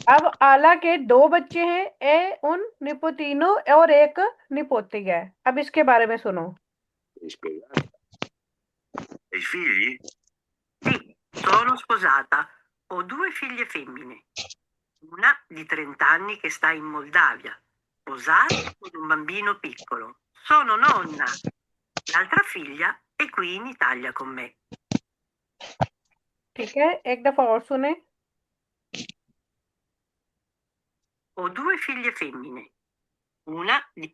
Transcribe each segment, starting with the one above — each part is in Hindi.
अब आला के दो बच्चे हैं, ए उन निपोतिनो और एक निपोती है। अब इसके बारे में सुनो। Hai figli? Sì, sono sposata. Ho due figlie femmine. Una di 30 anni che sta in Moldavia, sposata con un bambino piccolo. Sono nonna. L'altra figlia è qui in Italia con me. ठीक है, एक दफा और सुने। Ho due figlie femmine. Una di...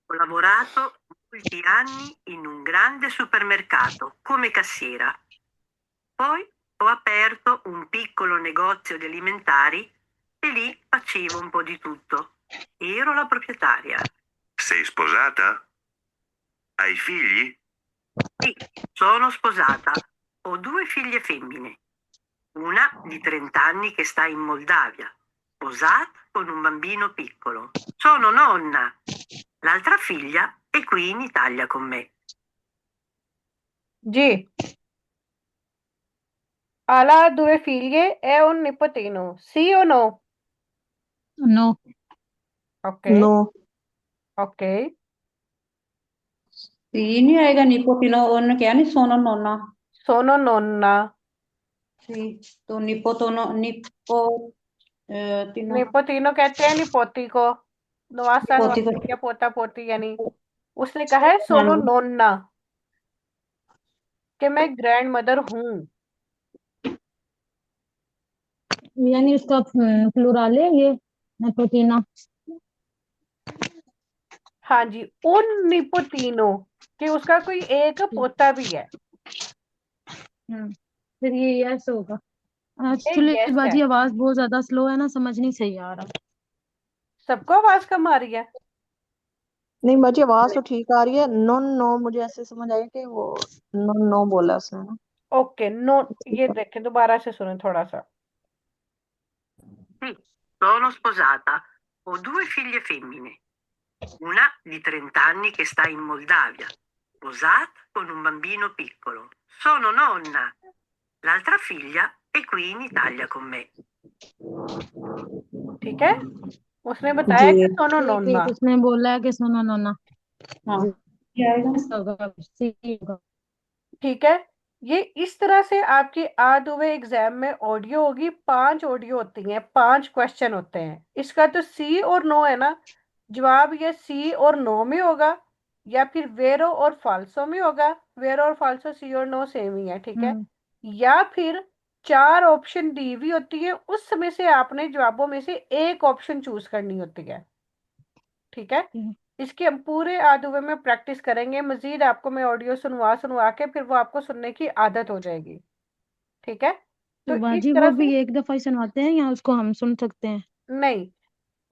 Ho lavorato molti anni in un grande supermercato come cassiera. Poi ho aperto un piccolo negozio di alimentari e lì facevo un po' di tutto. Ero la proprietaria. Sei sposata? Hai figli? Sì, sono sposata. Ho due figlie femmine. Una di 30 anni che sta in Moldavia, sposata con un bambino piccolo. Sono nonna. L'altra figlia è qui in Italia con me. जी। Alla ha due figlie e un nipotino. Sì o no? No. Ok, no. ok. सी नहीं आएगा, निपोटिनो उन्होंने क्या नहीं, सोनो नोना। Sono nonna. सी तो निपोटोनो निपो तीनों निपोतिनो कहते हैं निपोती को। नवासा निपोती को। नवासी या पोता पोती यानी। उसने कहा है हाँ सोनो जी। नोन्ना, कि मैं ग्रैंड मदर हूँ। यानी उसका प्लुराल है ये, नेपोटीना। हाँ जी, उन निपोतिनो, कि उसका कोई एक पोता भी है। फिर ये यस होगा। ये एक्चुअली यस है। बाजी आवाज बहुत ज्यादा स्लो है ना, समझ नहीं सही आ रहा। सबको आवाज कम आ रही है। नहीं बाजी, आवाज तो ठीक आ रही है। नो नो, मुझे ऐसे समझ आया कि वो नो नो बोला उसने ना। Okay no. ठीक ये है। देखें, दोबारा से सुने थोड़ा सा। Sì, sono sposata. Ho due figlie femmine. Una di 30 anni che sta in Moldavia, sposata con un bambino piccolo. Sono nonna. L'altra figlia è qui in Italia con me. ठीक है, उसने बताया कि जी। सोनो ठीक नोन्ना। ठीक, उसने बोला है कि सुनो नो ना। हाँ, क्या आएगा। होगा सी होगा। ठीक है। ये इस तरह से आपकी आधे हुए एग्जाम में ऑडियो होगी। 5 ऑडियो होती हैं, 5 क्वेश्चन होते हैं। इसका तो सी और नो है ना, जवाब ये सी और नो में होगा, या फिर वेरो और फाल्सो में होगा। वेरो और फाल्सो सी और नो सेम ही है, ठीक है। हम्म या फिर 4 ऑप्शन दी हुई होती है, उसमें से आपने जवाबों में से एक ऑप्शन चूज करनी होती है, ठीक है। ठीक इसकी हम पूरे आधुवे में प्रैक्टिस करेंगे। मजीद आपको मैं ऑडियो सुनवा सुनवा के फिर वो आपको सुनने की आदत हो जाएगी, ठीक है। तो तो इस बाजी वो तरह भी से एक दफा ही सुनाते हैं या उसको हम सुन सकते हैं? नहीं,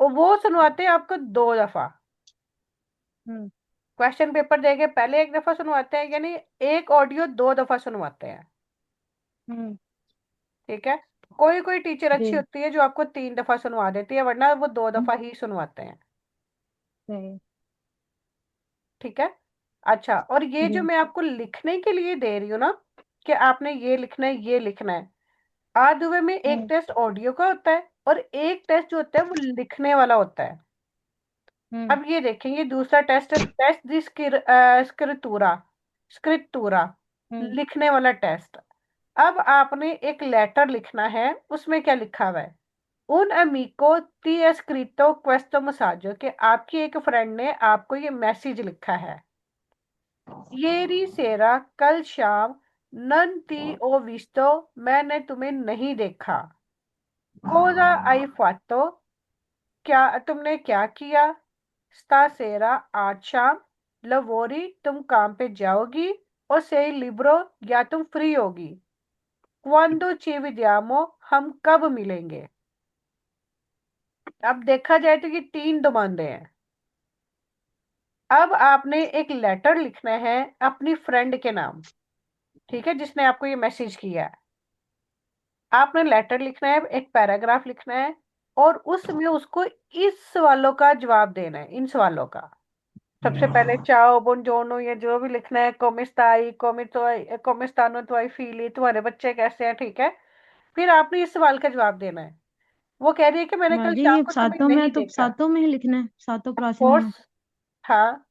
वो सुनवाते हैं आपको 2 दफा। हम्म क्वेश्चन पेपर देके पहले एक दफा सुनवाते हैं, यानी एक ऑडियो 2 दफा सुनवाते हैं, हम्म ठीक है। कोई कोई टीचर अच्छी जी होती है जो आपको 3 दफा सुनवा देती है, वरना वो 2 दफा ही सुनवाते हैं, सही। ठीक है। अच्छा, और ये जो जी मैं आपको लिखने के लिए दे रही हूँ ना, कि आपने ये लिखना है ये लिखना है। आधुवे में एक हम्म टेस्ट ऑडियो का होता है और एक टेस्ट जो होता है वो लिखने वाला होता है। हम्म अब ये देखेंगे दूसरा टेस्ट, टेस्ट दी स्क्रितूरा, स्क्रिप्तूरा, हम्म लिखने वाला टेस्ट। अब आपने एक लेटर लिखना है, उसमें क्या लिखा हुआ है। उन अमीको ती एस्क्रितो क्वेस्तो मसाजो, कि आपकी एक फ्रेंड ने आपको ये मैसेज लिखा है। येरी सेरा कल शाम नन ती ओ विस्तो, मैंने तुम्हें नहीं देखा। कोजा आई फातो, क्या तुमने क्या किया। स्तासेरा आज शाम। लवोरी तुम काम पे जाओगी। और से लिब्रो, या तुम फ्री होगी। क्वांदो ची विद्यामो, हम कब मिलेंगे। अब देखा जाए तो ये 3 डिमांडे हैं। अब आपने एक लेटर लिखना है अपनी फ्रेंड के नाम, ठीक है, जिसने आपको ये मैसेज किया है। आपने लेटर लिखना है, एक पैराग्राफ लिखना है, और उसमें उसको इस सवालों का जवाब देना है, इन सवालों का। सबसे पहले चाओ बुongiorno, ये जो भी लिखना है। कोमिस्ताई कोमितो कोमिस्तानो तुआई फीली, तुम्हारे बच्चे कैसे हैं, ठीक है। फिर आपने इस सवाल का जवाब देना है। वो कह रही है कि मैंने कल बाजी शाम ये को तुम्हें सातों में नहीं तो देखा। सातों में ही लिखना है, सातों ऑफ प्राचीनों कोर्स। में। हाँ,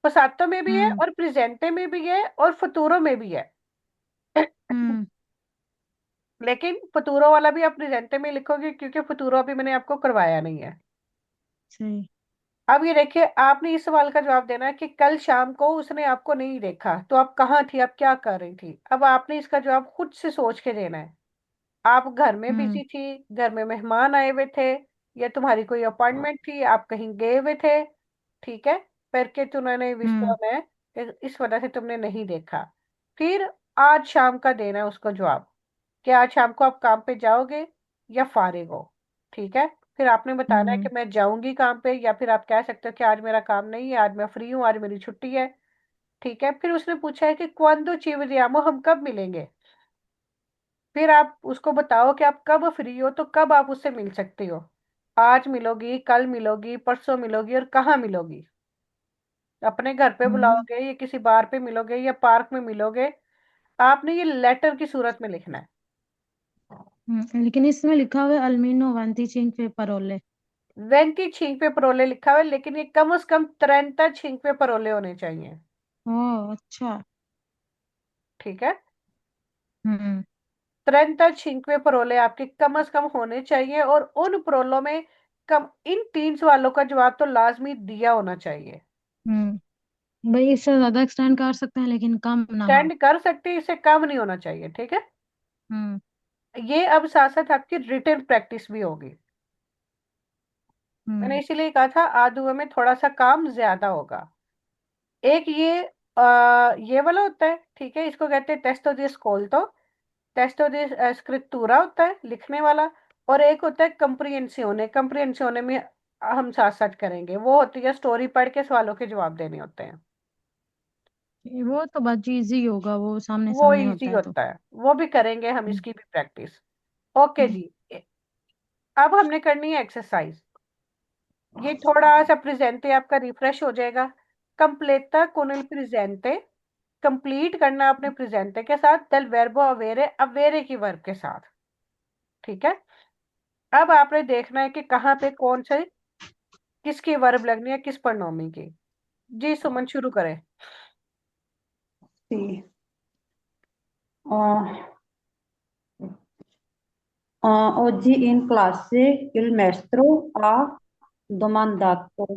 पसातो में भी है हम्म और प्रेजेंटे में भी है और फतूरो में भी है। हम्म लेकिन फतूरो वाला भी आप प्रेजेंटे में लिखोगे, क्योंकि फतूरो अभी मैंने आपको करवाया नहीं है। सही। अब ये देखिए, आपने इस सवाल का जवाब देना है कि कल शाम को उसने आपको नहीं देखा, तो आप कहाँ थी, आप क्या कर रही थी। अब आपने इसका जवाब खुद से सोच के देना है। आप घर में हम्म बिजी थी, घर में मेहमान आए हुए थे, या तुम्हारी कोई अपॉइंटमेंट थी, आप कहीं गए हुए थे, ठीक है, करके तुमने हम्म विश्वा में इस वजह से तुमने नहीं देखा। फिर आज शाम का देना है उसको जवाब, कि आज शाम को आप काम पे जाओगे या फारिग हो। ठीक है, फिर आपने बताना है कि हम्म मैं जाऊंगी काम पे, या फिर आप कह सकते हो कि आज मेरा काम नहीं है, आज मैं फ्री हूँ, आज मेरी छुट्टी है। ठीक है, फिर उसने पूछा है कि क्वांदो ci vediamo, हम कब मिलेंगे। फिर आप उसको बताओ कि आप कब फ्री हो, तो कब आप उससे मिल सकते हो। आज मिलोगी, कल मिलोगी, परसों मिलोगी, और कहाँ मिलोगी। अपने घर पे हम्म बुलाओगे, या किसी बार पे मिलोगे, या पार्क में मिलोगे। आपने ये लेटर की सूरत में लिखना है। लेकिन इसमें लिखा हुआ है अल्मीनो वांती चिंग पे परोले। 25 परोले लिखा हुआ है, लेकिन ये कम से कम 35 परोले होने चाहिए। ओ अच्छा। ठीक है, हम्म 35 परोले आपके कम से कम होने चाहिए, और उन परोलों में कम इन 3 सवालों का जवाब तो लाजमी दिया होना चाहिए। भाई इससे ज्यादा एक्सटेंड कर सकते हैं लेकिन कम ना हो। स्टैंड कर सकते हैं, इससे कम नहीं होना चाहिए। ठीक है, हम्म ये अब साथ साथ आपकी रिटन प्रैक्टिस भी होगी। मैंने हम्म इसीलिए कहा था आधुए में थोड़ा सा काम ज्यादा होगा। एक ये वाला होता है, ठीक है, इसको कहते हैं टेस्ट दी स्कोल्तो, टेस्ट दी स्क्रित्तूरा होता है लिखने वाला। और एक होता है कंप्रिहेंसियोने, कंप्रिहेंसियोने में हम साथ साथ करेंगे, वो होती है स्टोरी पढ़ के सवालों के जवाब देने होते हैं। वो तो बात इजी होगा, वो सामने वो सामने इजी होता है तो। होता है, वो भी करेंगे हम, हम्म इसकी भी प्रैक्टिस। ओके हम्म जी। अब हमने करनी है एक्सरसाइज। ये थोड़ा सा प्रेजेंटे आपका रिफ्रेश हो जाएगा। कंप्लेटा con il presente, कंप्लीट करना अपने प्रेजेंटे के साथ del verbo avere, अवेरे की वर्ब के साथ। ठीक है, अब आपने देखना है कि कहाँ पे कौन से किसकी वर्ब लगनी है, किस प्रोनोमी की। जी सुमन, शुरू करें। Sì. Oh, oggi in classe il maestro ha domandato.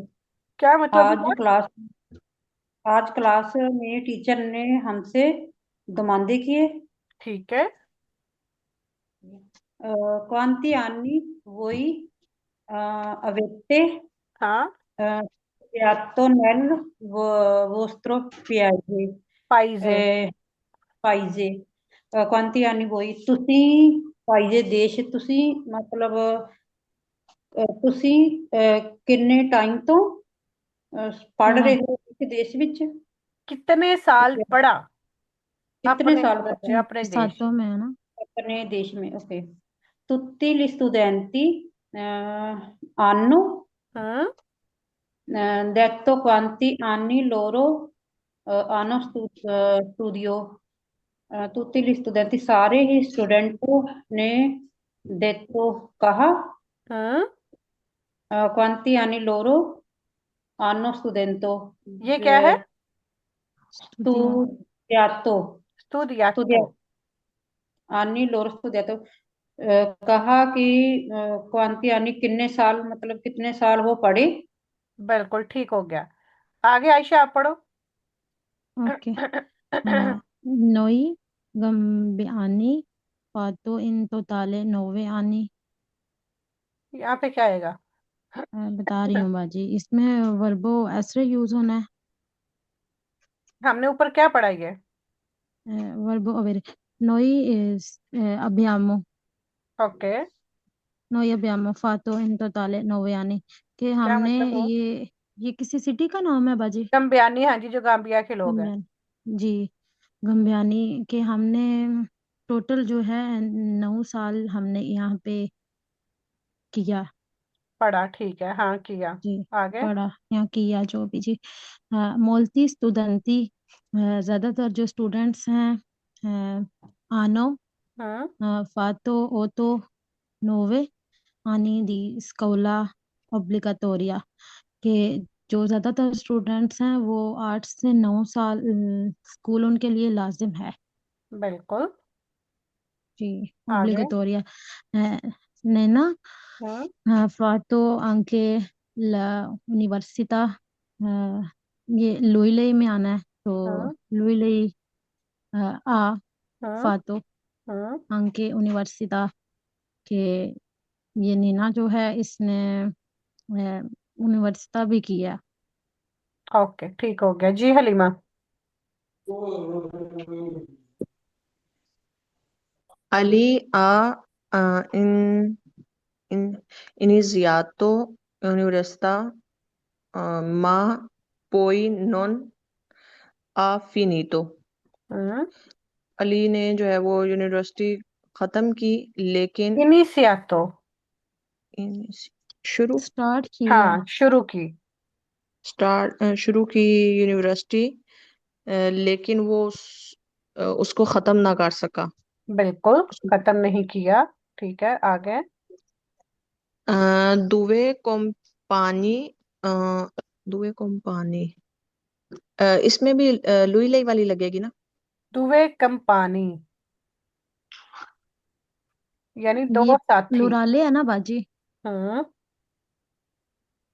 क्या मतलब आज हुआ। क्लास आज क्लास में टीचर ने हमसे दुमांदे किए। ठीक है। quanti anni voi avete हाँ, studiato nel vostro पाइजे। paese? quanti anni voi ਤੁਸੀਂ paese ਦੇਸ਼ ਤੁਸੀਂ ਮਤਲਬ ਤੁਸੀਂ ਕਿੰਨੇ ਟਾਈਮ ਤੋਂ ਪੜ पढ़ा। ਰਹੇ हो ਇਸ ਦੇਸ਼ ਵਿੱਚ? कितने साल पढ़ा कितने अपने साल पढ़ा बच्चे अपने देश। सातों में है ना। अपने देश में? Okay. tutti gli studenti hanno हम्म detto quanti anni loro hanno studio. tutti gli studenti सारे ही स्टूडेंटों ने detto कहा हम्म quanti anni loro hanno ये क्या है। स्तुतियाँ। studiato studiato। studiato anni loro studiato कहा कि क्वांति यानी कितने साल, मतलब कितने साल वो पढ़े। बिल्कुल ठीक हो गया। आगे आयशा आप पढ़ो। ओके। नोई गम्बियानी फातो इन तोताले नोवे आनी। यहाँ पे क्या आएगा। बता रही हूँ बाजी, इसमें वर्बो एसरे यूज होना है। हमने ऊपर क्या पढ़ा ये। वर्बो अवेरे। नोई इज अभियामो। ओके, नोई अभियामो फातो इन तोताले नोवे आनी। कि क्या हमने मतलब हुआ। ये किसी सिटी का नाम है बाजी। गम्बियानी, हाँ जी, जो गाम्बिया के लोग हैं। गम्बियानी। जी। गम्बियानी के हमने टोटल जो है 9 साल हमने यहाँ पे किया। पढ़ा, ठीक है, हाँ किया। जी। आगे। पढ़ा या किया जो भी जी। मोल्ती स्टूडेंटी, ज्यादातर जो स्टूडेंट्स हैं आनो fatto otto nove anni di scuola obbligatoria, कि जो ज्यादातर स्टूडेंट्स हैं वो 8 से 9 साल स्कूल उनके लिए लाजिम है बिल्कुल। जी। आगे। obbligatoria नैना fatto anche la università, ये लुई में आना है तो हाँ लुई ha हाँ fatto हाँ। anche università, के ये नीना जो है इसने यूनिवर्सिटी भी किया। ओके, ठीक हो गया जी। Halima. Ali ha in- iniziato l'università, ma poi non ha finito। हम्म। अली ने जो है वो यूनिवर्सिटी खत्म की लेकिन इनिशियातो। शुरू स्टार्ट किया। हाँ, शुरू की। शुरू की यूनिवर्सिटी, लेकिन वो उसको खत्म ना कर सका। बिल्कुल, खत्म नहीं किया। ठीक है, आगे। दुवे कंपानी दुवे कंपानी, इसमें भी लुई लई वाली लगेगी ना। दुवे कंपानी यानी दो ये साथी। प्लुराले है ना बाजी? हम्म।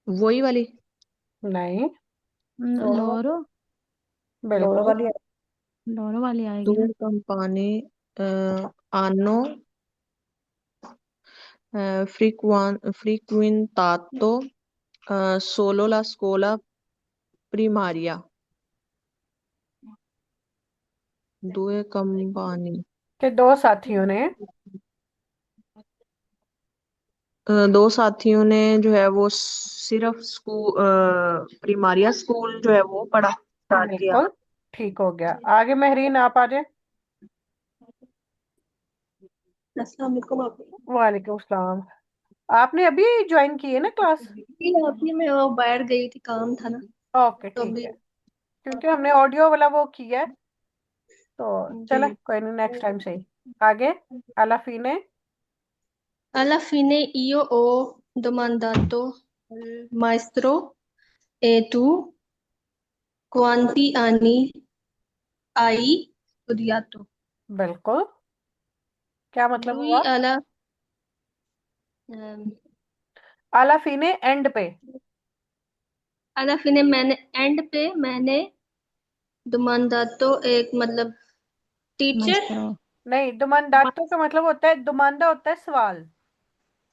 वही वाली। नहीं। लोरो लोरो बिल्कुल। वाली। लोरो वाली आएगी दुवे ना। कंपानी आनो frequentato solo la scuola primaria। दुए कंपानी, के दो साथियों ने दो साथियों ने जो है वो सिर्फ स्कूल प्रीमारिया स्कूल जो है वो पढ़ा स्टार्ट किया। बिल्कुल ठीक हो गया। आगे महरीन, आप आ जाए। अस्सलाम वालेकुम। वालेकुम सलाम। आपने अभी ज्वाइन की है ना क्लास? आपने मैं वो बाहर गई थी, काम था ना, ओके, तो ठीक अभी। है। क्योंकि हमने ऑडियो वाला वो किया है, तो जी। चलो कोई नहीं, नेक्स्ट टाइम सही। आगे। अलाफीने। Alla fine io ho domandato al maestro, e tu quanti anni hai studiato? बिल्कुल, क्या मतलब Lui हुआ? alla ehm, अलाफीने एंड पे। alla fine मैंने domandato एक मतलब टीचर, माइस्ट्रो। नहीं, दुमंदातो का मतलब होता है, दुमांदा होता है सवाल।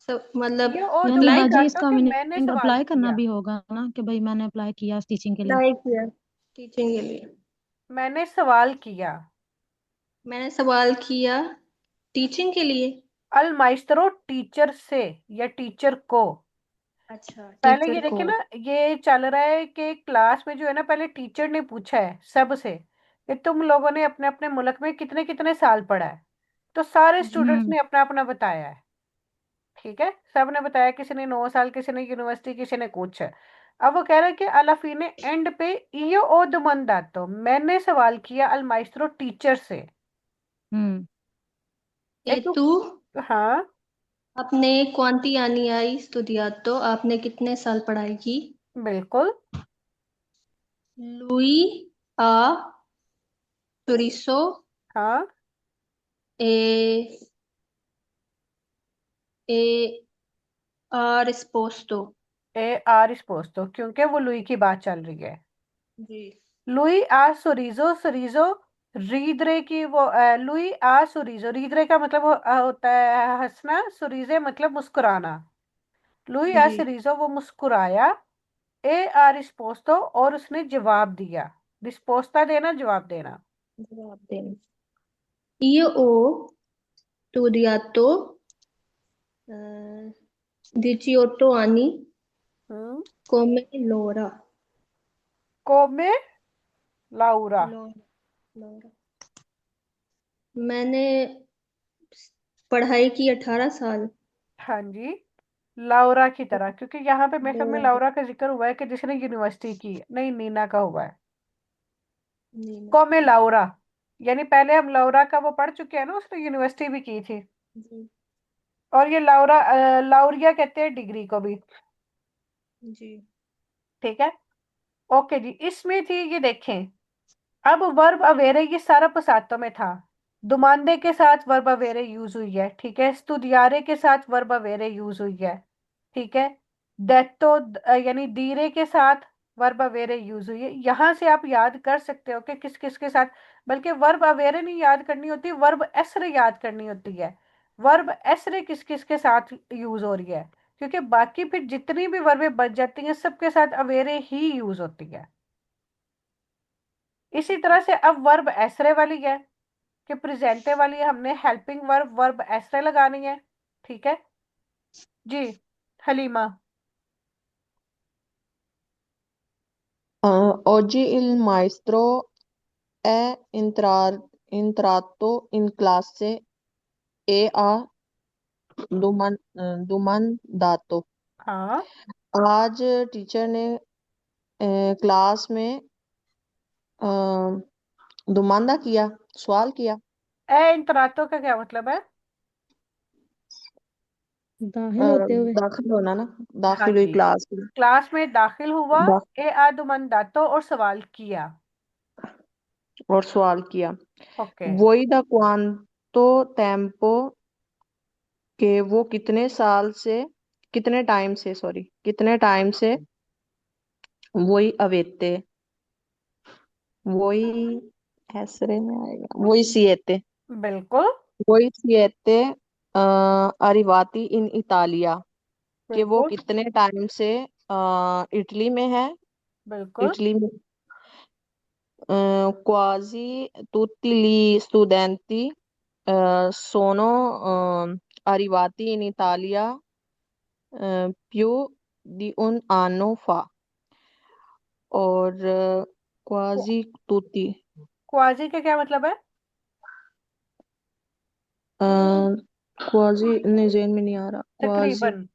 सब मतलब ये ओ यानी अप्लाई बाजी दुमंदातो इसका कि मैंने मीनिंग सवाल अप्लाई करना किया। भी होगा ना, कि भाई मैंने अप्लाई किया टीचिंग के लिए। अप्लाई किया टीचिंग के लिए। मैंने सवाल किया। मैंने सवाल किया टीचिंग के लिए। अल माइस्त्रो टीचर से या टीचर को। अच्छा, पहले टीचर ये को। देखिए ना, ये चल रहा है कि क्लास में जो है ना, पहले टीचर ने पूछा है सब से कि तुम लोगों ने अपने अपने मुल्क में कितने कितने साल पढ़ा है। तो सारे स्टूडेंट्स हम्म ने अपना अपना बताया है। ठीक है, सब ने बताया, किसी ने 9 साल, किसी ने यूनिवर्सिटी, किसी ने कुछ। अब वो कह रहा है कि अलाफी ने एंड पे ईयो ओ दुमंदातो, मैंने सवाल किया अल माइस्त्रो टीचर से। हम्म ए एक तो तू हाँ, आपने क्वांटी आनी आई studiato, आपने कितने साल पढ़ाई की? बिल्कुल। लुई आ chorizo हाँ, e e ha risposto। ए आर स्पोस्तो, क्योंकि वो लुई की बात चल रही है। जी। लुई आ सोरीजो, सोरीजो रीदरे की वो लुई आ सोरीजो, रीदरे का मतलब होता है हंसना, सोरीजे मतलब मुस्कुराना। लुई आ जी। सोरीजो वो मुस्कुराया। ए आ रिस्पोस्तो, और उसने जवाब दिया। रिस्पोस्ता देना, जवाब देना। जवाब देना। io ho studiato 18 anni हम्म। come Laura। कोमे लाउरा। Laura मैंने पढ़ाई की 18 साल। हाँ जी, लाउरा की तरह, क्योंकि यहाँ पे मेरे ख्याल में Laura लाउरा का जिक्र हुआ है कि जिसने यूनिवर्सिटी की, नहीं नीना का हुआ है। नीना। कोमे लाउरा यानी पहले हम लौरा का वो पढ़ चुके हैं ना, उसने यूनिवर्सिटी भी की थी। जी और ये लौरा लाउरिया कहते हैं डिग्री को भी। जी। ठीक है। ओके जी, इसमें थी ये देखें। अब वर्ब अवेरे ये सारा पसातो में था। दुमांदे के साथ वर्ब अवेरे यूज हुई है, ठीक है। स्तुदियारे के साथ वर्ब अवेरे यूज हुई है, ठीक है। डेतो यानी दीरे के साथ वर्ब अवेरे यूज हुई है। यहां से आप याद कर सकते हो कि किस किस के साथ, बल्कि वर्ब अवेरे नहीं याद करनी होती, वर्ब एसरे याद करनी होती है। वर्ब एसरे किस किस के साथ यूज हो रही है, क्योंकि बाकी फिर जितनी भी वर्बें बच जाती हैं सबके साथ अवेरे ही यूज होती है। इसी तरह से अब वर्ब एसरे वाली है कि प्रेजेंटे वाली है, हमने हेल्पिंग वर्ब वर्ब एसरे लगानी है, ठीक है जी। Halima. Oggi il maestro è entrato in classe e ha domandato। हाँ। आज टीचर ने क्लास में अ, दुमांदा किया, सवाल किया। ए इंतरातो का क्या मतलब है? दाखिल होते हुए। दाखिल होना ना, हाँ दाखिल हुई जी, क्लास में। क्लास में दाखिल हुआ। दा, ए आदमंदातो और सवाल किया। और सवाल किया। ओके। वही दा क्वांतो टेम्पो के वो कितने टाइम से वही अवेते, वही ऐसरे में आएगा, वही सिएते, बिल्कुल। वही सिएते अरिवाती इन इतालिया, कि वो बिल्कुल। कितने टाइम से इटली में है। बिल्कुल। इटली में quasi tutti gli studenti sono arrivati in Italia più di un anno fa। और quasi tutti क्वाजी का क्या मतलब है? क्वाजी नहीं, जेन में नहीं आ रहा। क्वाजी तकरीबन।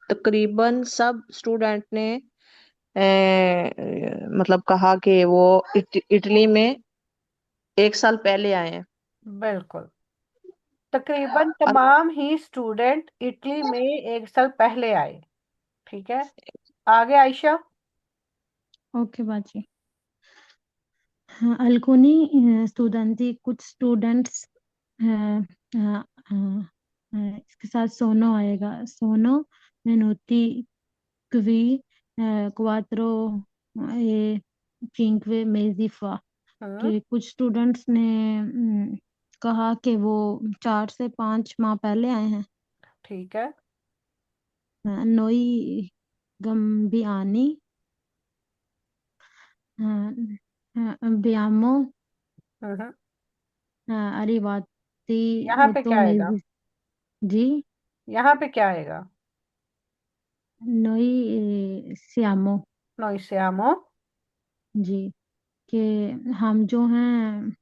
तकरीबन सब स्टूडेंट ने मतलब कहा कि वो इटली में एक साल पहले आए हैं। बिल्कुल, तकरीबन अब तमाम ही स्टूडेंट इटली में एक साल पहले आए। ठीक है, आगे आयशा। ओके बाजी। हाँ, alcuni studenti, कुछ स्टूडेंट्स इसके साथ सोनो आएगा। सोनो venuti qui quattro e cinque mesi fa, हम्म। कि कुछ स्टूडेंट्स ने कहा कि वो 4 से 5 माह पहले आए हैं। ठीक है। Noi Gambiani abbiamo हम्म। arrivati यहाँ पे 8 क्या आएगा? mesi। जी। यहाँ पे क्या आएगा? Noi siamo। noi siamo। जी, कि हम जो हैं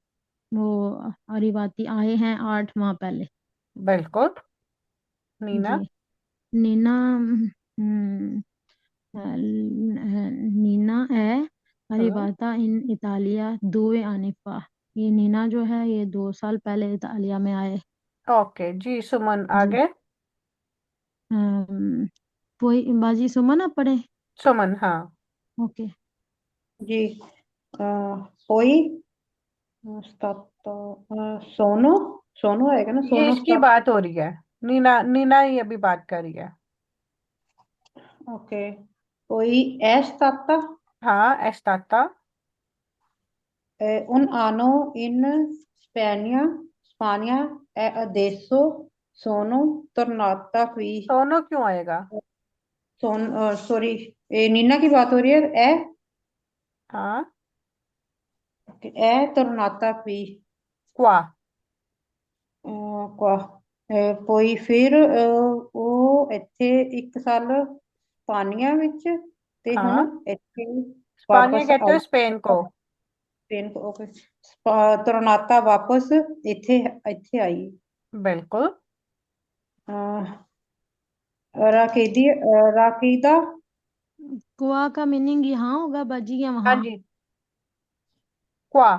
वो अरिवाती आए हैं 8 माह पहले। बिल्कुल। नीना। जी। नीना नीना है हम्म। अरिवाता इन इतालिया 2 anni fa। ये नीना जो है ये 2 साल पहले इतालिया में आए। ओके जी, सुमन जी। आगे। वही बाजी सुमन आप पढ़े। सुमन, हाँ। ओके। जी। अ, poi stato sono sono आएगा ना, ये sono इसकी stato। बात हो रही है, नीना नीना ही अभी बात कर रही है। ओके। poi è stata हाँ, एस्ताता। un anno in Spagna e adesso sono tornata qui। सोनो क्यों आएगा? सॉरी, नीना की बात हो रही है। हाँ। è tornata qui। क्वा। qua poi ਫਿਰ ਉਹ ਇੱਥੇ 1 ਸਾਲ ਸਪਾਨੀਆ ਵਿੱਚ ਤੇ ਹੁਣ हाँ, ਇੱਥੇ स्पानिया ਵਾਪਸ कहते हो ਆਈ। स्पेन को। Spain okay. ਤਰਨਾਤਾ ਵਾਪਸ ਇੱਥੇ ਇੱਥੇ ਆਈ। बिल्कुल। राकेदी राकीदा कुआ का मीनिंग यहाँ होगा बाजी या हाँ वहाँ। जी, क्वा।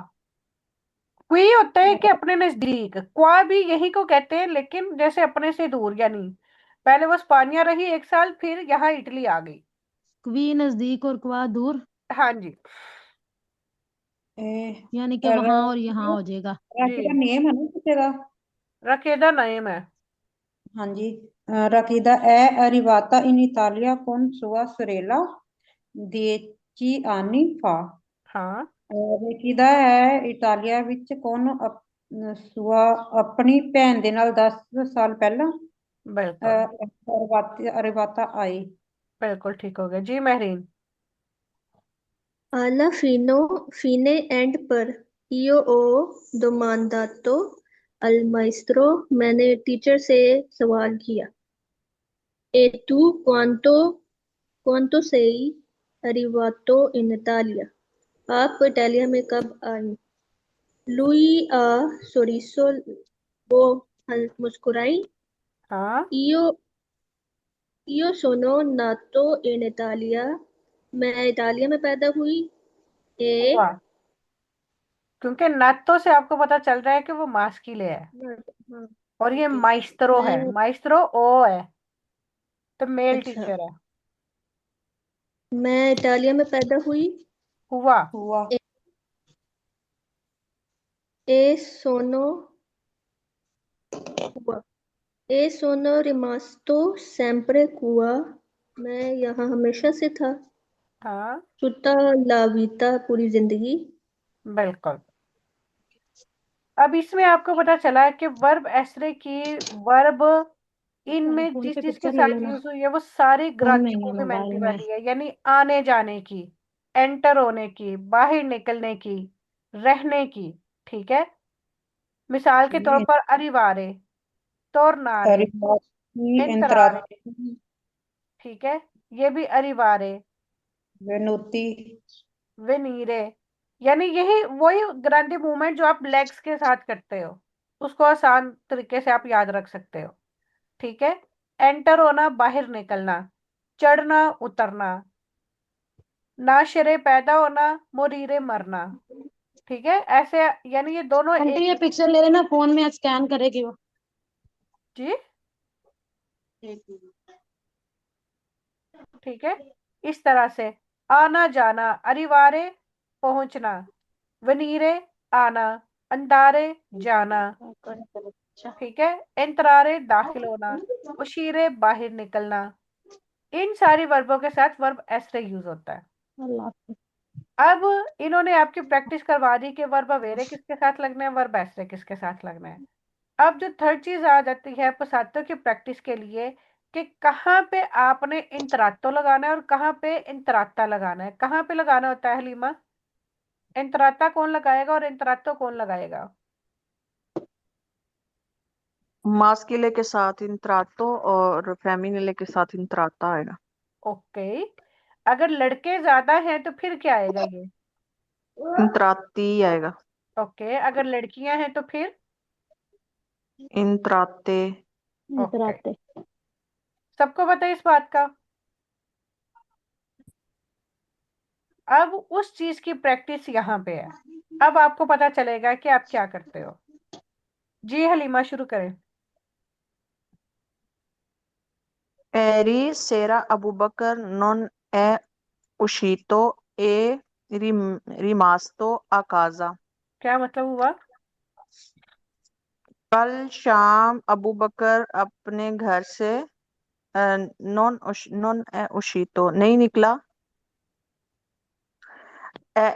क्वी होता है कि अपने नजदीक, क्वा भी यही को कहते हैं, लेकिन जैसे अपने से दूर, यानी पहले वो स्पानिया रही 1 साल, फिर यहाँ इटली आ गई। क्वी नजदीक और क्वा दूर, हाँ जी। ए, यानी कि वहां और यहाँ हो जाएगा। राखी का जी, नेम है ना किसी का। रकेदा नाम है। हाँ जी। Rakida è arrivata in Italia con sua sorella 10 anni fa। हाँ, ਰਕੀਦਾ ਹੈ ਇਟਾਲੀਆ ਵਿੱਚ ਸੁਆ ਆਪਣੀ ਭੈਣ ਦੇ ਨਾਲ 10 ਸਾਲ ਪਹਿਲਾਂ बिल्कुल। ਅਰਬਾਤਾ ਆਈ। बिल्कुल ठीक हो गया जी Mehreen. Fine and per io ho domandato al maestro, मैंने टीचर से सवाल किया। E tu quanto sei arrivato in Italia? आप इटालिया में कब आए? Lui ha sorriso, वो मुस्कुराई। हाँ, Io sono nato in Italia, मैं इटालिया में पैदा हुई। ए हुआ, क्योंकि नात्तो से आपको पता चल रहा है कि वो मास्किले है, हाँ, और ये ओके। माइस्त्रो है, मैं माइस्त्रो ओ है, तो मेल अच्छा, टीचर है। मैं इटालिया में पैदा हुई। हुआ। हुआ। ए, e sono qua. E sono rimasto sempre qua. मैं यहाँ हमेशा से था। हाँ, tutta la vita, पूरी जिंदगी। बिल्कुल। अब इसमें आपको पता चला है कि वर्ब एसरे की वर्ब इनमें फोन जिस से जिसके पिक्चर ले साथ लेना, यूज हुई है वो सारी फोन में ही है, ग्रांथिक मोबाइल ऑगमेंटिव में। वाली है, यानी आने जाने की, एंटर होने की, बाहर निकलने की, रहने की। ठीक है। मिसाल के तौर पर अरिवारे, तोरनारे, arrivati एंतरारे। entrati ठीक है। ये भी अरिवारे, venuti। वेनीरे, यानी यही वही ग्रांथि मूवमेंट जो आप लेग्स के साथ करते हो, उसको आसान तरीके से आप याद रख सकते हो। ठीक है। एंटर होना, बाहर निकलना, चढ़ना, उतरना, नाशरे पैदा होना, मोरीरे मरना। ठीक है। ऐसे यानी ये दोनों आंटी एक ये पिक्चर ले लेना, फोन में स्कैन करेगी वो। जी। ठीक है। इस तरह से आना जाना, अरिवारे पहुंचना, वनीरे आना, अंदारे जाना। ठीक है। एंतरारे दाखिल होना, उशीरे बाहर निकलना। इन सारी वर्बों के साथ वर्ब एसरे यूज होता है। अल्लाह। अब इन्होंने आपकी प्रैक्टिस करवा दी कि वर्ब अवेरे किसके साथ लगना है, वर्ब एसरे किसके साथ लगना है। अब जो थर्ड चीज आ जाती है पसातों की प्रैक्टिस के लिए, कि कहाँ पे आपने इंतरातो लगाना है और कहाँ पे इंतराता लगाना है। कहाँ पे लगाना होता है हलीमा? इंतराता कौन लगाएगा और इंतरातो कौन लगाएगा? मास्किले के साथ इंत्रातो और फेमिनिले के साथ इंत्राता आएगा। ओके। अगर लड़के ज्यादा हैं तो फिर क्या आएगा ये? इंत्राती आएगा। ओके। अगर लड़कियां हैं तो फिर? इंत्राते। ओके। इतराते। सबको पता है इस बात का? अब उस चीज की प्रैक्टिस यहाँ पे है। अब आपको पता चलेगा कि आप क्या करते हो। जी हलीमा, शुरू करें। Eri sera Abubakar non è uscito e rimasto a casa। क्या मतलब हुआ? कल शाम अबू बकर अपने घर से नॉन è uscito नहीं निकला। è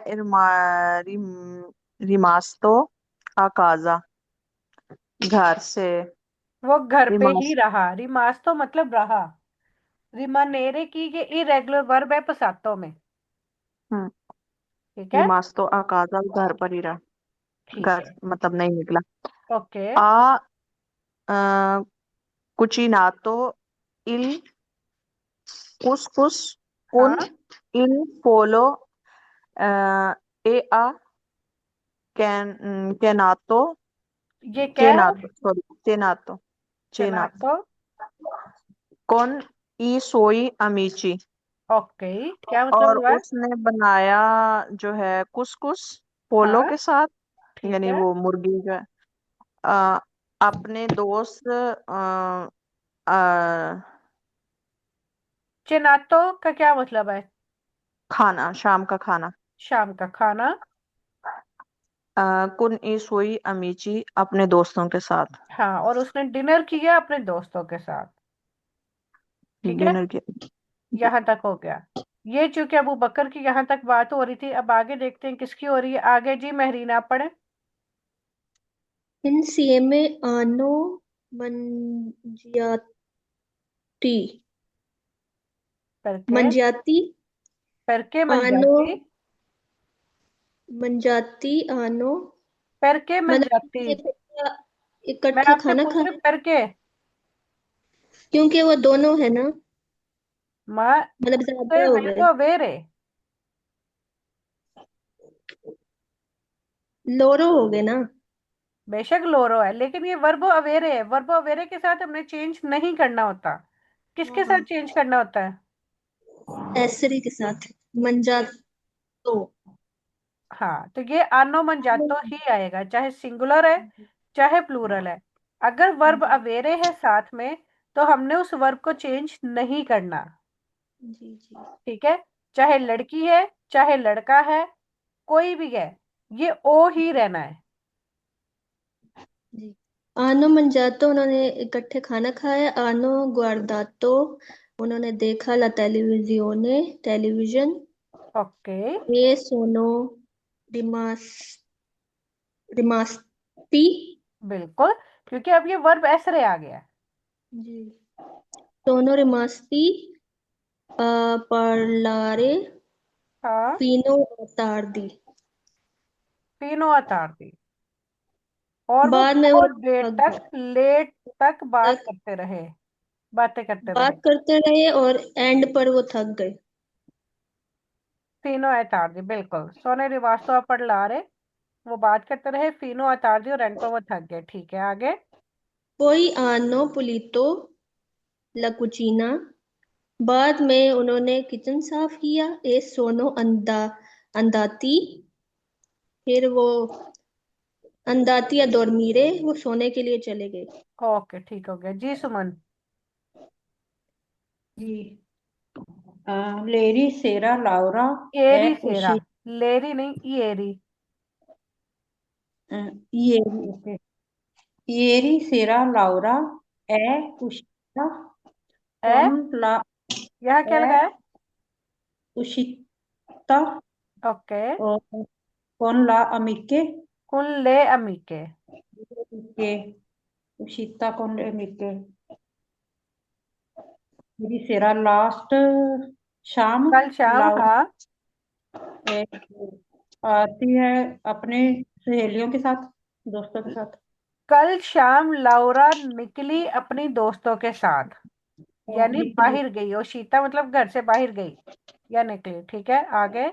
rimasto a casa घर से। वो घर पे ही रिमास रहा। रिमास तो मतलब रहा। रिमानेरे की ये इरेगुलर वर्ब है पसातो में। ठीक है। रिमास्तो a casa घर पर ही रहा। ठीक घर है। मतलब नहीं निकला। ओके। आ cucinato il couscous con हाँ, il pollo e ha cenato ये क्या है? cenato sorry cenato चना cenato तो। con i suoi amici। Okay, क्या मतलब और हुआ? उसने बनाया जो है कुसकुस पोलो हाँ, के साथ यानी है। वो मुर्गी जो है। अ, अपने दोस्त चेनातो का क्या मतलब है? खाना, शाम का खाना। शाम का खाना। कुन इस हुई अमीची, अपने दोस्तों के साथ। हाँ, और उसने डिनर किया अपने दोस्तों के साथ। ठीक है, डिनर किया। यहाँ तक हो गया। ये चूंकि अबू बकर की यहाँ तक बात हो रही थी, अब आगे देखते हैं किसकी हो रही है। आगे जी महरीन आप पढ़े। Insieme hanno mangiati, करके mangiati, करके मन hanno जाती। mangiati, hanno करके मन मतलब जाती। मैं इकट्ठे आपसे खाना पूछ रही खाया, हूँ करके। क्योंकि वो दोनों है ना, माँ मतलब से ज्यादा हो मिल गए। तो वेरे। लोरो हो गए ना। बेशक लोरो है, लेकिन ये वर्बो अवेरे है। वर्बो अवेरे के साथ हमने चेंज नहीं करना होता। किसके साथ हाँ, चेंज करना होता है? एसरी के साथ मंजा तो। हाँ, तो ये आनो मन जातो ही आएगा, चाहे सिंगुलर है चाहे प्लूरल है। अगर वर्ब अवेरे है साथ में, तो हमने उस वर्ब को चेंज नहीं करना। जी जी ठीक है, चाहे लड़की है चाहे लड़का है, कोई भी है, ये ओ ही रहना है। जी। आनो मंजातो उन्होंने इकट्ठे खाना खाया। आनो गुआर्दातो उन्होंने देखा ला टेलीविजियोने टेलीविजन। ओके। ये सोनो रिमास रिमास्ती। बिल्कुल, क्योंकि अब ये वर्ब ऐसरे आ गया है। जी। सोनो रिमास्ती parlare हाँ, fino a tardi। तीनों अतार दी। और वो बाद में वो बहुत देर थक तक, गए, लेट तक बात तक करते रहे, बातें करते रहे। बात करते रहे और एंड पर वो थक गए। फीनो अतारदी, बिल्कुल। सोने रिवास्तव पढ़ ला रहे, वो बात करते रहे, फीनो अतारदी, और एंड पर वो थक गए। ठीक है, आगे। कोई आनो पुलितो ला कुचीना। बाद में उन्होंने किचन साफ किया। ए सोनो अंदाती। फिर वो अंदाती या dormire वो सोने के लिए चले गए। ओके, ठीक हो गया जी। सुमन। जी। लेरी सेरा लाउरा ए एरी सेरा। उशी लेरी नहीं, इएरी। इएरी, ओके। इएरी सेरा लाउरा ए उशिता ए, con la यहाँ क्या ए लगा है? uscita okay. con la amiche कुल ले अमीके। che uscita con le amiche ieri sera last शाम कल शाम, लाउरा हाँ। आती है अपने सहेलियों के साथ, दोस्तों के साथ। कल शाम लाउरा निकली अपनी दोस्तों के साथ, और यानी निकली बाहर गई। और शीता मतलब घर से बाहर गई या निकली। ठीक है, आगे।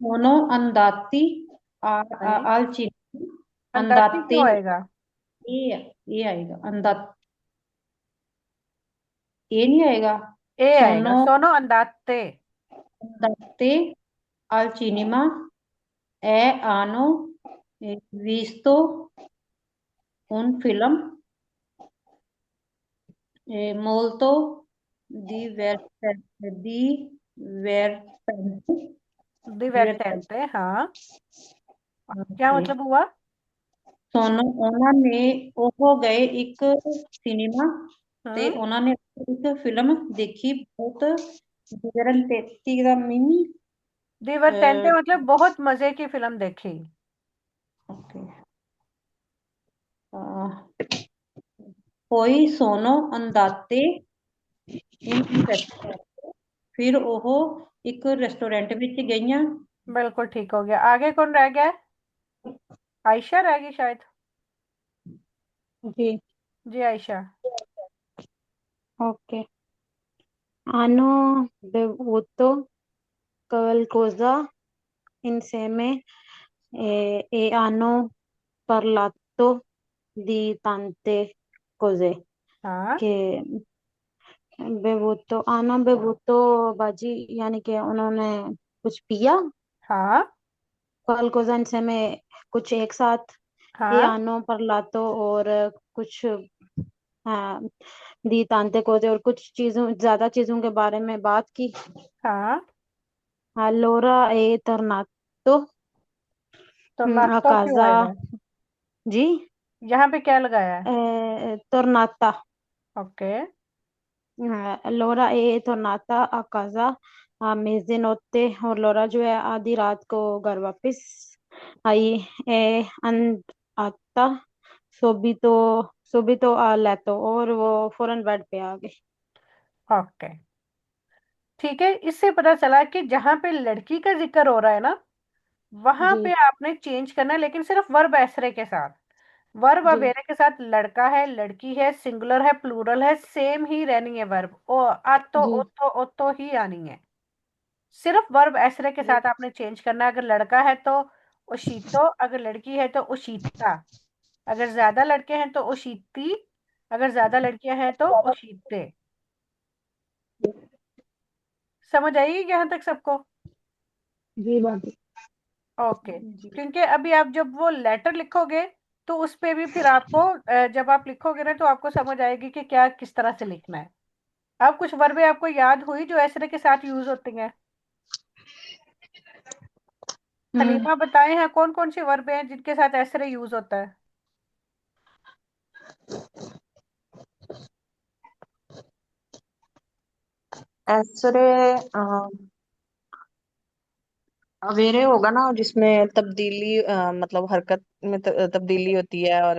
मोनो अंदाती नहीं, al cinema अंदाती andate क्यों आएगा? ये आएगा अंदात, ये नहीं आएगा। ए आएगा, सोनो सोनो अंदाते। andate al cinema e hanno visto un film molto divertente दिवेर्टेंटे, हाँ। क्या ओके। मतलब हुआ? सोनो ਉਹਨਾਂ ਨੇ ਉਹ ਗਏ ਇੱਕ ਸਿਨੇਮਾ ਤੇ हम्म। ਉਹਨਾਂ ਨੇ ਇੱਕ ਫਿਲਮ ਦੇਖੀ ਬਹੁਤ divertente ਦਾ ਮੀनिंग दिवेर्टेंटे मतलब बहुत मजे की फिल्म देखी। ओके। ਕੋਈ सोनो अंदाते in un restaurant ਫਿਰ ਉਹ ਇੱਕ ਰੈਸਟੋਰੈਂਟ ਵਿੱਚ ਗਈਆਂ। बिल्कुल ठीक हो गया। आगे कौन रह गया है? आयशा रह गई शायद। जी। जी Ayesha. Okay. hanno bevuto qualcosa insieme e hanno parlato di tante cose हाँ che bevuto hanno bevuto बाजी यानी कि उन्होंने कुछ पिया। हाँ। qualcosa में कुछ एक साथ, e हाँ hanno parlato और कुछ हाँ दी तांते को और कुछ चीजों ज्यादा चीजों के बारे में बात की। हाँ। allora è tornato तो a नाटो क्यों casa। आएगा? जी। यहाँ पे क्या लगाया है? tornata। Okay. allora è tornata a casa a mezzanotte और लोरा जो है आधी रात को घर वापस आई। è andata subito a letto और वो फौरन बेड पे आ गई। ओके ठीक है, इससे पता चला कि जहां पे लड़की का जिक्र हो रहा है ना, वहां जी पे आपने चेंज करना है, लेकिन सिर्फ वर्ब एसरे के साथ। वर्ब जी अवेरे के साथ लड़का है, लड़की है, सिंगुलर है, प्लूरल है, सेम ही रहनी है वर्ब। ओ आतो जी ओतो ओतो ही आनी है। सिर्फ वर्ब एसरे के जी साथ आपने चेंज करना है। अगर लड़का है तो उशीतो, अगर लड़की है तो उशीता, अगर ज्यादा लड़के हैं तो उशीती, अगर ज्यादा लड़कियां हैं तो उशीते। समझ आई यहाँ तक सबको? जी बात। ओके। जी क्योंकि अभी आप जब वो लेटर लिखोगे तो उस पे भी फिर आपको जब आप लिखोगे ना तो आपको समझ आएगी कि क्या किस तरह से लिखना है। अब कुछ वर्बें आपको याद हुई जो एसरे के साथ यूज होती हैं? हम्म। हलीमा बताएं हैं कौन कौन सी वर्बें हैं जिनके साथ एसरे यूज होता है? ऐसरे अवेरे होगा ना, जिसमें तब्दीली मतलब हरकत में तब्दीली होती है, और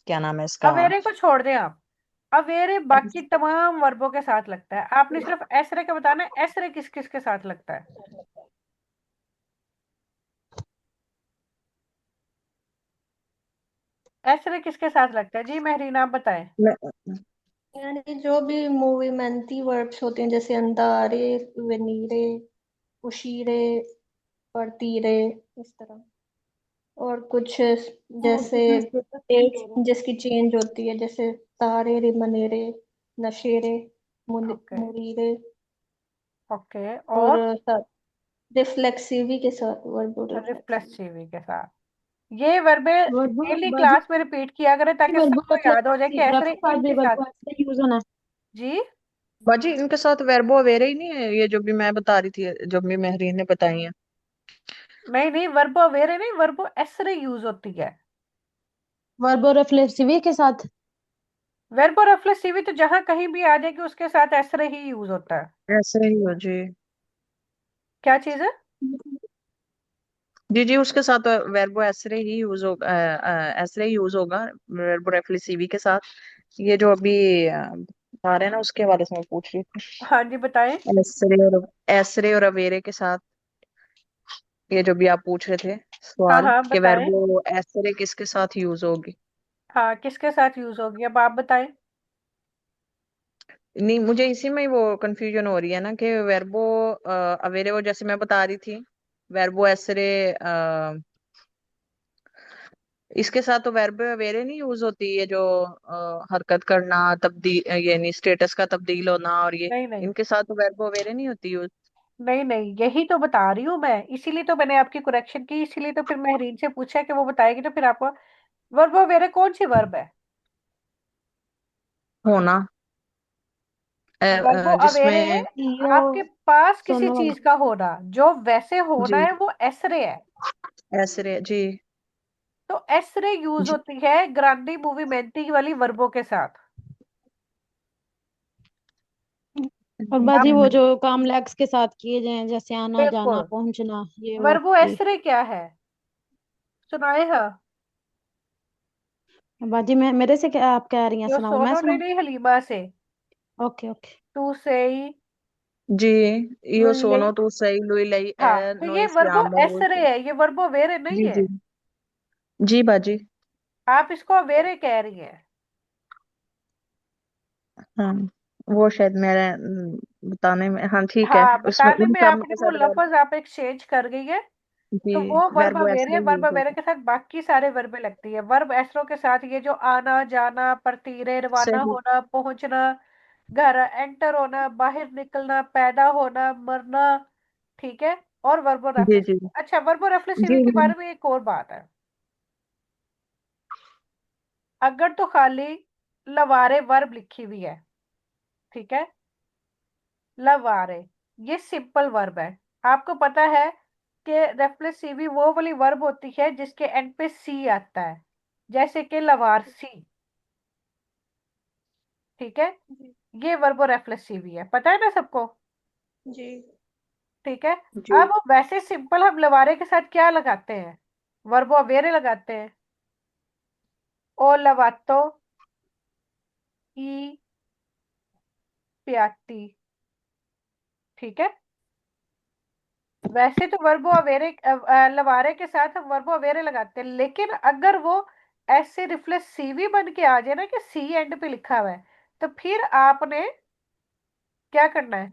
क्या नाम है इसका। अवेरे को छोड़ दें आप। अवेरे बाकी तमाम वर्बों के साथ लगता है, आपने सिर्फ एसरे का बताना है। एसरे किस किस के साथ लगता है? एसरे किसके साथ लगता है जी? महरीन आप बताएं। यानी जो भी मूवमेंटी वर्ब्स होते हैं जैसे अंदारे, वेनीरे, उशीरे, पर्तीरे, इस तरह। और कुछ और जैसे कितना स्टेटस चेंज डेट हो रहा जिसकी चेंज होती है, जैसे तारे, रिमनेरे, नशेरे, है? ओके। मुरीरे। ओके। और और रिफ्लेक्सिवी के साथ, वर्ब रिफ्लेक्सिवी। रिफ्लेक्सिव के साथ ये वर्बें है। वर्बो डेली बाजी क्लास में रिपीट किया करें ताकि वर्बो सबको याद हो जाए कि रेफ्लेक्स ऐसे आज भी इनके साथ। वर्बो ऐसे यूज होना है। जी। बाजी इनके साथ वेर्बो अवेरे ही नहीं है, ये जो भी मैं बता रही थी, जो भी महरीन ने बताई है। नहीं नहीं, वर्बो वेरे नहीं, वर्बो एसरे यूज होती है। वर्बो रिफ्लेक्सिव के साथ। वर्बो रिफ्लेक्सिव तो जहां कहीं भी आ जाएगी उसके साथ एसरे ही यूज होता है। ऐसे ही हो जी। क्या चीज है? जी जी, उसके साथ वेर्बो एसरे ही यूज होगा, एसरे ही यूज होगा वेर्बो रेफ्लेक्सिवी के साथ। ये जो अभी आ रहे हैं ना, उसके हवाले से मैं पूछ रही थी। हाँ जी बताएं। एसरे और अवेरे के साथ, ये जो भी आप पूछ रहे थे हाँ सवाल, हाँ कि बताएं। वेर्बो एसरे किसके साथ यूज होगी। हाँ किसके साथ यूज होगी अब आप बताएं। नहीं, मुझे इसी में ही वो कंफ्यूजन हो रही है ना, कि वेर्बो अवेरे, वो जैसे मैं बता रही थी, वेर्बो एसरे इसके साथ तो वेर्बो अवेरे नहीं यूज होती, ये जो हरकत करना, तब्दील, यानी स्टेटस का तब्दील होना, और ये नहीं नहीं। इनके साथ तो वेर्बो अवेरे नहीं होती यूज। नहीं नहीं, यही तो बता रही हूँ मैं, इसीलिए तो मैंने आपकी करेक्शन की, इसीलिए तो फिर महरीन से पूछा कि वो बताएगी तो फिर आपको। वर्बो वेरे कौन सी वर्ब है? होना, वर्बो अवेरे है जिसमें io आपके पास किसी sono चीज का होना, जो वैसे होना जी है वो एसरे है। एसरे जी तो एसरे यूज जी। होती है ग्रांडी मूवमेंटी वाली वर्बों के साथ। और आप बाजी वो जो काम लेग्स के साथ किए जाए जैसे आना जाना बिल्कुल। पहुंचना ये वो वर्बो जी। एसरे क्या है? सुनाए हाँ। बाजी मैं मेरे से क्या आप कह रही हैं जो सुनाओ मैं सोनो ने सुनाऊं। नहीं हलीमा से। Okay okay. तू से जी, io Louis. sono, tu sei, lui lei हाँ è, तो ये noi वर्बो siamo, voi एसरे siete। है, ये वर्बो वेरे नहीं जी है। जी जी बाजी। आप इसको वेरे कह रही हैं। हाँ, वो शायद मेरे बताने में, हाँ ठीक है, हाँ उसमें बताने इन में सब आपने के वो साथ वर्ब। लफ्ज आप एक्सचेंज कर गई है। जी, तो वो वर्ब वर्ब वेरे, ऐसे वर्ब यूज वेरे होगा। के साथ बाकी सारे वर्बे लगती है। वर्ब एसरो के साथ ये जो आना जाना, परतीरे, रवाना सही। होना, पहुंचना, घर एंटर होना, बाहर निकलना, पैदा होना, मरना, ठीक है, और वर्बो जी रेफ्लेक्सिव। जी अच्छा, वर्बो रेफ्लेक्सिव जी के जी। बारे में एक और बात है। अगर तो खाली लवारे वर्ब लिखी हुई है, ठीक है, लवारे, ये सिंपल वर्ब है। आपको पता है कि रेफ्लेक्सिव वो वाली वर्ब होती है जिसके एंड पे सी आता है, जैसे कि लवारसी, ठीक है, जी ये वर्बो रेफ्लेक्सिव ही है, पता है ना सबको, जी ठीक है। जी अब वैसे सिंपल हम लवारे के साथ क्या लगाते हैं, वर्बो अवेरे लगाते हैं, ओ लवातो, ई पियाती, ठीक है। वैसे तो वर्बो अवेरे लवारे के साथ हम वर्बो अवेरे लगाते हैं, लेकिन अगर वो ऐसे रिफ्लेक्सिव बन के आ जाए ना कि सी एंड पे लिखा हुआ है, तो फिर आपने क्या करना है,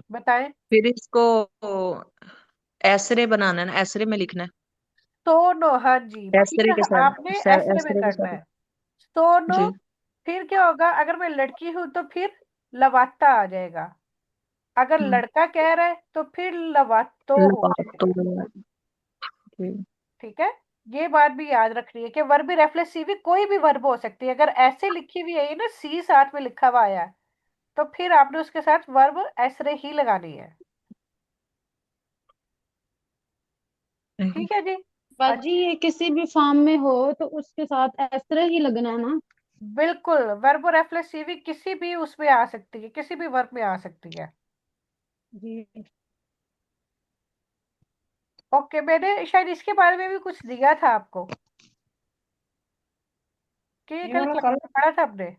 बताएं। फिर इसको एसरे बनाना है ना, एसरे में लिखना है। सोनो, हाँ जी, एसरे फिर के साथ, आपने ऐसे में एसरे के करना साथ। है, सोनो। जी। फिर क्या होगा, अगर मैं लड़की हूं तो फिर लवाता आ जाएगा, अगर हम्म। लड़का कह रहा है तो फिर लवातो हो लपातो। जाएगा, जी। ठीक है। ये बात भी याद रखनी है कि वर्ब रेफ्लेक्सिव कोई भी वर्ब हो सकती है, अगर ऐसे लिखी हुई है ना, सी साथ में लिखा हुआ आया है, तो फिर आपने उसके साथ वर्ब ऐसरे ही लगानी है, ठीक है जी। बाजी अच्छा, ये किसी भी फॉर्म में हो तो उसके साथ ऐसे ही लगना है ना। बिल्कुल, वर्ब रेफ्लेक्सिव किसी भी उसमें आ सकती है, किसी भी वर्ब में आ सकती है। जी। ओके, मैंने शायद इसके बारे में भी कुछ दिया था आपको, कि ये कल वाला क्या कल पढ़ा था आपने।